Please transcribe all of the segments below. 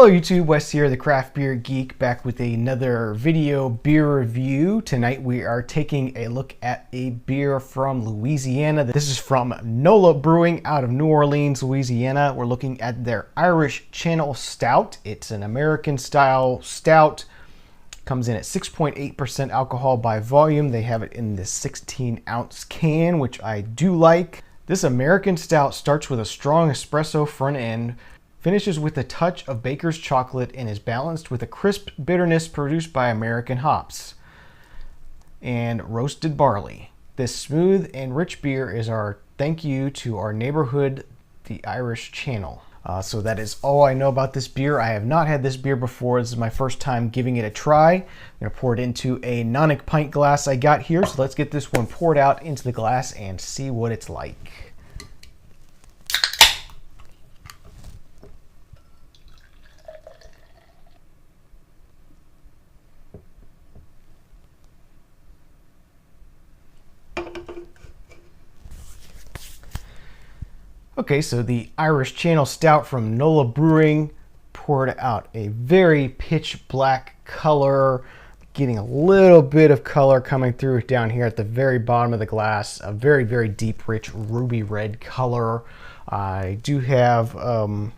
Hello YouTube, Wes here, the Craft Beer Geek, back with another video beer review. Tonight we are taking a look at a beer from Louisiana. This is from Nola Brewing out of New Orleans, Louisiana. We're looking at their Irish Channel Stout. It's an American style stout. Comes in at 6.8% alcohol by volume. They have it in this 16-ounce can, which I do like. This American stout starts with a strong espresso front end, finishes with a touch of baker's chocolate, and is balanced with a crisp bitterness produced by American hops and roasted barley. This smooth and rich beer is our thank you to our neighborhood, the Irish Channel. So that is all I know about this beer. I have not had this beer before. This is my first time giving it a try. I'm going to pour it into a Nonic pint glass I got here. So let's get this one poured out into the glass and see what it's like. Okay, so the Irish Channel Stout from Nola Brewing, poured out a very pitch black color, getting a little bit of color coming through down here at the very bottom of the glass. A very, very deep, rich ruby red color. I do have about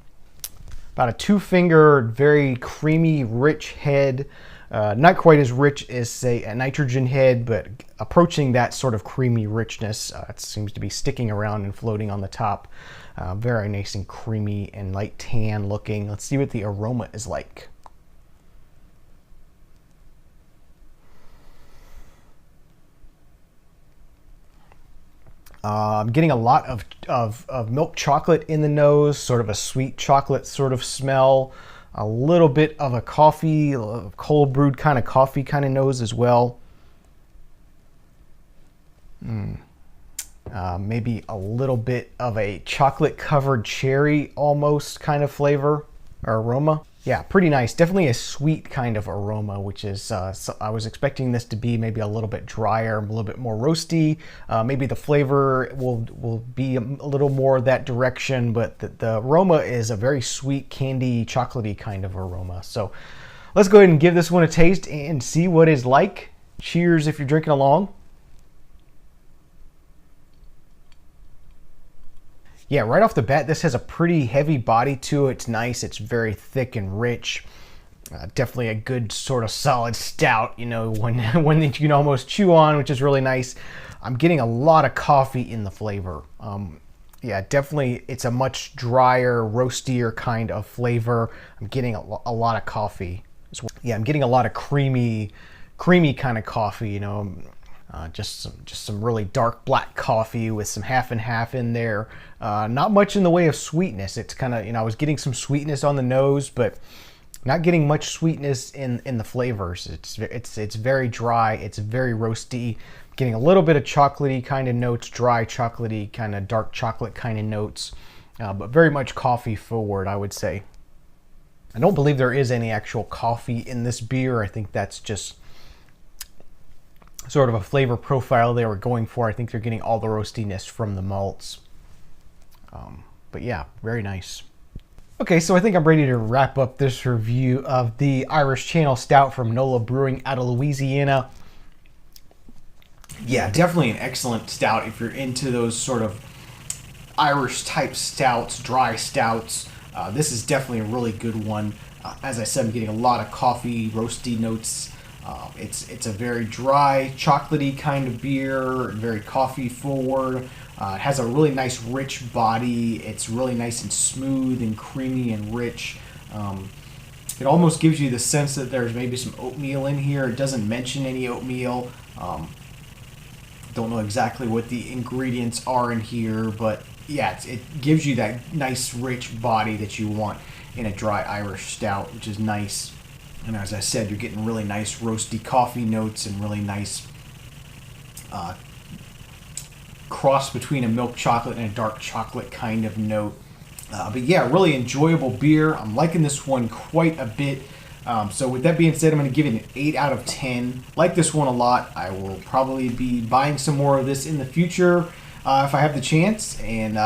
a 2-finger, very creamy, rich head. Not quite as rich as, say, a nitrogen head, but approaching that sort of creamy richness. It seems to be sticking around and floating on the top. Very nice and creamy and light tan looking. Let's see what the aroma is like. I'm getting a lot of milk chocolate in the nose, sort of a sweet chocolate sort of smell. A little bit of a coffee, a cold brewed kind of coffee kind of nose as well. Maybe a little bit of a chocolate covered cherry almost kind of flavor or aroma. Yeah, pretty nice. Definitely a sweet kind of aroma, which is, so I was expecting this to be maybe a little bit drier, a little bit more roasty. Maybe the flavor will be a little more that direction, but the aroma is a very sweet, candy, chocolatey kind of aroma. So let's go ahead and give this one a taste and see what it's like. Cheers if you're drinking along. Yeah, right off the bat, this has a pretty heavy body to it. It's nice. It's very thick and rich. Definitely a good sort of solid stout, you know, one that you can almost chew on, which is really nice. I'm getting a lot of coffee in the flavor. Yeah, definitely it's a much drier, roastier kind of flavor. I'm getting a lot of coffee. Yeah, I'm getting a lot of creamy kind of coffee, you know. Just some really dark black coffee with some half and half in there. Not much in the way of sweetness. It's kind of, you know, I was getting some sweetness on the nose, but not getting much sweetness in the flavors. It's very dry. It's very roasty. Getting a little bit of chocolatey kind of notes, dry chocolatey kind of dark chocolate kind of notes, but very much coffee forward, I would say. I don't believe there is any actual coffee in this beer. I think that's just sort of a flavor profile they were going for. I think they're getting all the roastiness from the malts. But yeah, very nice. Okay, so I think I'm ready to wrap up this review of the Irish Channel Stout from Nola Brewing out of Louisiana. Yeah, definitely an excellent stout if you're into those sort of Irish type stouts, dry stouts. This is definitely a really good one. As I said, I'm getting a lot of coffee, roasty notes. It's a very dry, chocolatey kind of beer, very coffee forward. It has a really nice, rich body. It's really nice and smooth and creamy and rich. It almost gives you the sense that there's maybe some oatmeal in here. It doesn't mention any oatmeal. Don't know exactly what the ingredients are in here, but yeah, it gives you that nice, rich body that you want in a dry Irish stout, which is nice. And as I said, you're getting really nice roasty coffee notes and really nice cross between a milk chocolate and a dark chocolate kind of note. But yeah, really enjoyable beer. I'm liking this one quite a bit. So with that being said, I'm going to give it an 8 out of 10. Like this one a lot. I will probably be buying some more of this in the future if I have the chance. And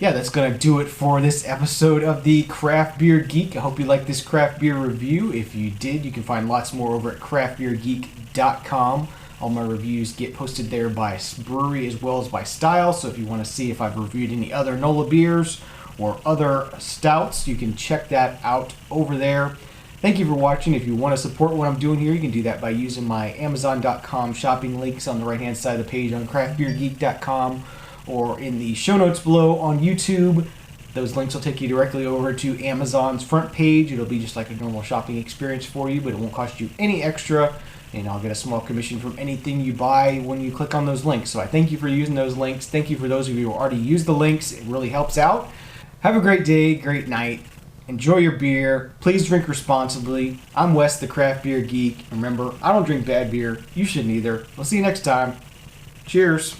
yeah, that's going to do it for this episode of the Craft Beer Geek. I hope you liked this craft beer review. If you did, you can find lots more over at craftbeergeek.com. All my reviews get posted there by brewery as well as by style. So if you want to see if I've reviewed any other Nola beers or other stouts, you can check that out over there. Thank you for watching. If you want to support what I'm doing here, you can do that by using my Amazon.com shopping links on the right-hand side of the page on craftbeergeek.com or in the show notes below on YouTube. Those links will take you directly over to Amazon's front page. It'll be just like a normal shopping experience for you, but it won't cost you any extra, and I'll get a small commission from anything you buy when you click on those links. So I thank you for using those links. Thank you for those of you who already use the links. It really helps out. Have a great day, great night. Enjoy your beer. Please drink responsibly. I'm Wes, the Craft Beer Geek. Remember, I don't drink bad beer. You shouldn't either. We'll see you next time. Cheers.